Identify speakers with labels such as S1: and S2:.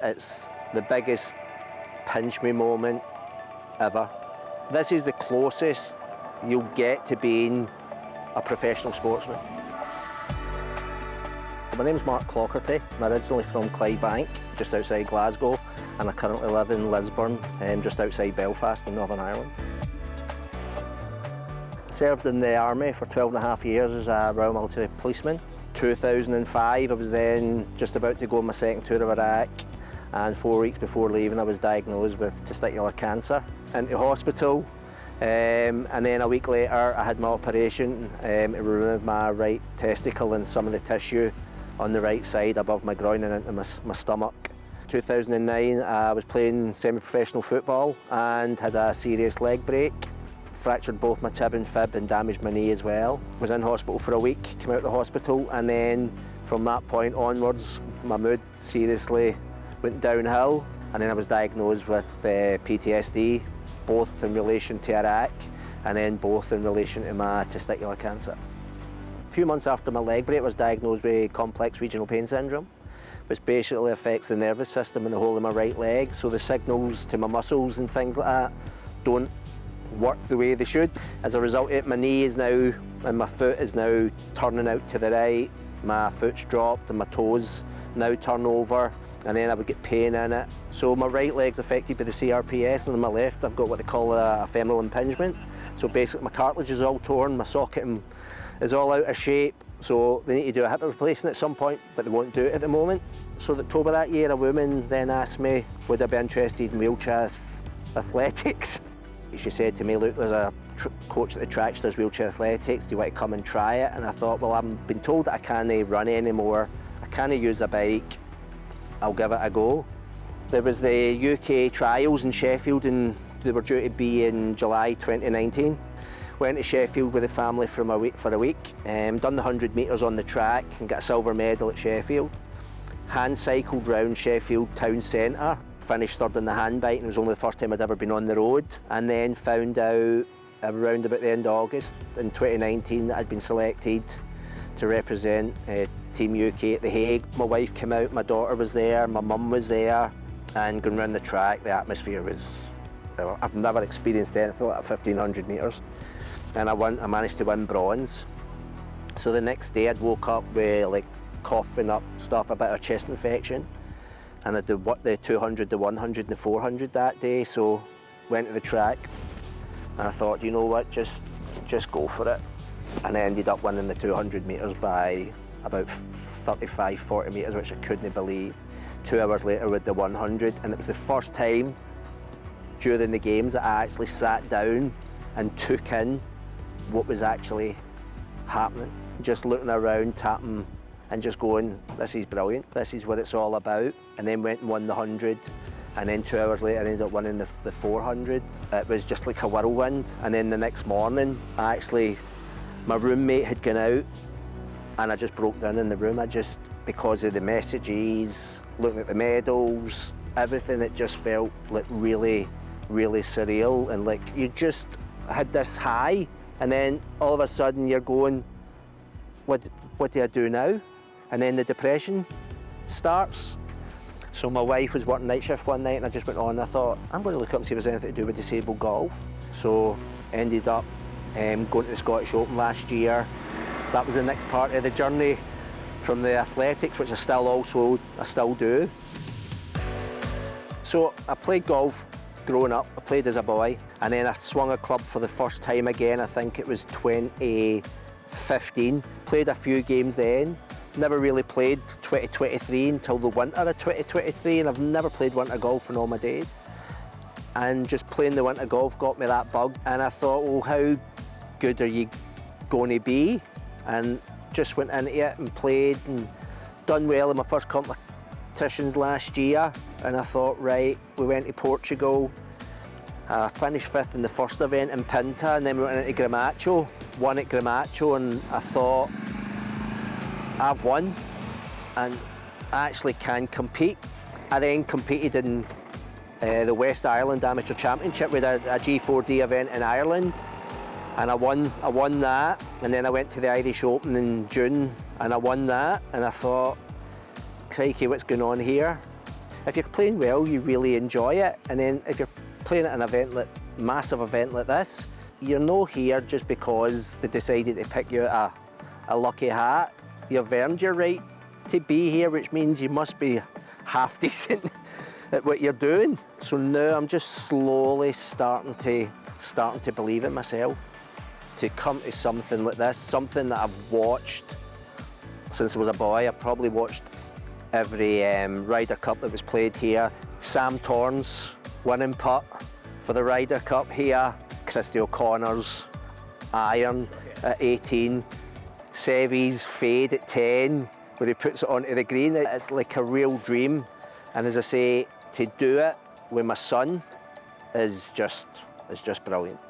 S1: It's the biggest pinch me moment ever. This is the closest you'll get to being a professional sportsman. My name's Mark Clougherty. I'm originally from Clydebank, just outside Glasgow, and I currently live in Lisburn, just outside Belfast in Northern Ireland. Served in the army for 12.5 years as a Royal Military Policeman. 2005, I was then just about to go on my second tour of Iraq, and 4 weeks before leaving I was diagnosed with testicular cancer. Into hospital, and then a week later I had my operation. It removed my right testicle and some of the tissue on the right side above my groin and into my stomach. 2009 I was playing semi-professional football and had a serious leg break. Fractured both my tib and fib and damaged my knee as well. Was in hospital for a week, came out of the hospital, and then from that point onwards my mood seriously went downhill, and then I was diagnosed with PTSD, both in relation to Iraq and then both in relation to my testicular cancer. A few months after my leg break I was diagnosed with complex regional pain syndrome, which basically affects the nervous system in the whole of my right leg, so the signals to my muscles and things like that don't work the way they should. As a result of it, my knee is now, and my foot is now turning out to the right, my foot's dropped and my toes now turn over, and then I would get pain in it. So my right leg's affected by the CRPS, and on my left I've got what they call a femoral impingement. So basically my cartilage is all torn, my socket is all out of shape, so they need to do a hip replacement at some point, but they won't do it at the moment. So in October that year, a woman then asked me, would I be interested in wheelchair athletics? She said to me, look, there's a coach at the track, does wheelchair athletics, do you want to come and try it? And I thought, well, I've been told that I can't run anymore, I can't use a bike, I'll give it a go. There was the UK trials in Sheffield, and they were due to be in July 2019. Went to Sheffield with the family for a week, done the 100 metres on the track and got a silver medal at Sheffield. Hand cycled round Sheffield town centre. Finished third in the hand bike, and it was only the first time I'd ever been on the road, and then found out around about the end of August in 2019 that I'd been selected to represent Team UK at The Hague. My wife came out, my daughter was there, my mum was there, and going round the track, the atmosphere was, well, I've never experienced anything like 1500 metres, and I managed to win bronze. So the next day I'd woke up with like coughing up stuff, a bit of chest infection. And I did the 200, the 100 and the 400 that day, so went to the track and I thought, you know what, just go for it. And I ended up winning the 200 metres by about 35, 40 metres, which I couldn't believe. 2 hours later with the 100, and it was the first time during the games that I actually sat down and took in what was actually happening. Just looking around, tapping, and just going, this is brilliant, this is what it's all about. And then went and won the 100, and then 2 hours later I ended up winning the 400. It was just like a whirlwind. And then the next morning, my roommate had gone out, and I just broke down in the room. Because of the messages, looking at the medals, everything, it just felt like really, really surreal, and like you just had this high, and then all of a sudden you're going, what do I do now? And then the depression starts. So my wife was working night shift one night, and I just went on and I thought, I'm going to look up and see if there's anything to do with disabled golf. So ended up going to the Scottish Open last year. That was the next part of the journey from the athletics, which I still do. So I played golf growing up, I played as a boy, and then I swung a club for the first time again, I think it was 2015. Played a few games then. Never really played 2023 until the winter of 2023, and I've never played winter golf in all my days. And just playing the winter golf got me that bug, and I thought, well, how good are you going to be? And just went into it and played and done well in my first competitions last year. And I thought, right, we went to Portugal. I finished 5th in the first event in Pinta, and then we went into Gramacho. Won at Gramacho, and I thought, I've won and I actually can compete. I then competed in the West Ireland Amateur Championship with a G4D event in Ireland, and I won that, and then I went to the Irish Open in June and I won that, and I thought, crikey, what's going on here? If you're playing well, you really enjoy it, and then if you're playing at an event like massive event like this, you're not here just because they decided to pick you out a lucky hat. You've earned your right to be here, which means you must be half decent at what you're doing. So now I'm just slowly starting to believe in myself. To come to something like this, something that I've watched since I was a boy. I've probably watched every Ryder Cup that was played here. Sam Torrance winning putt for the Ryder Cup here. Christy O'Connor's iron at 18. Sevy's fade at 10, where he puts it onto the green. It's like a real dream. And as I say, to do it with my son is just brilliant.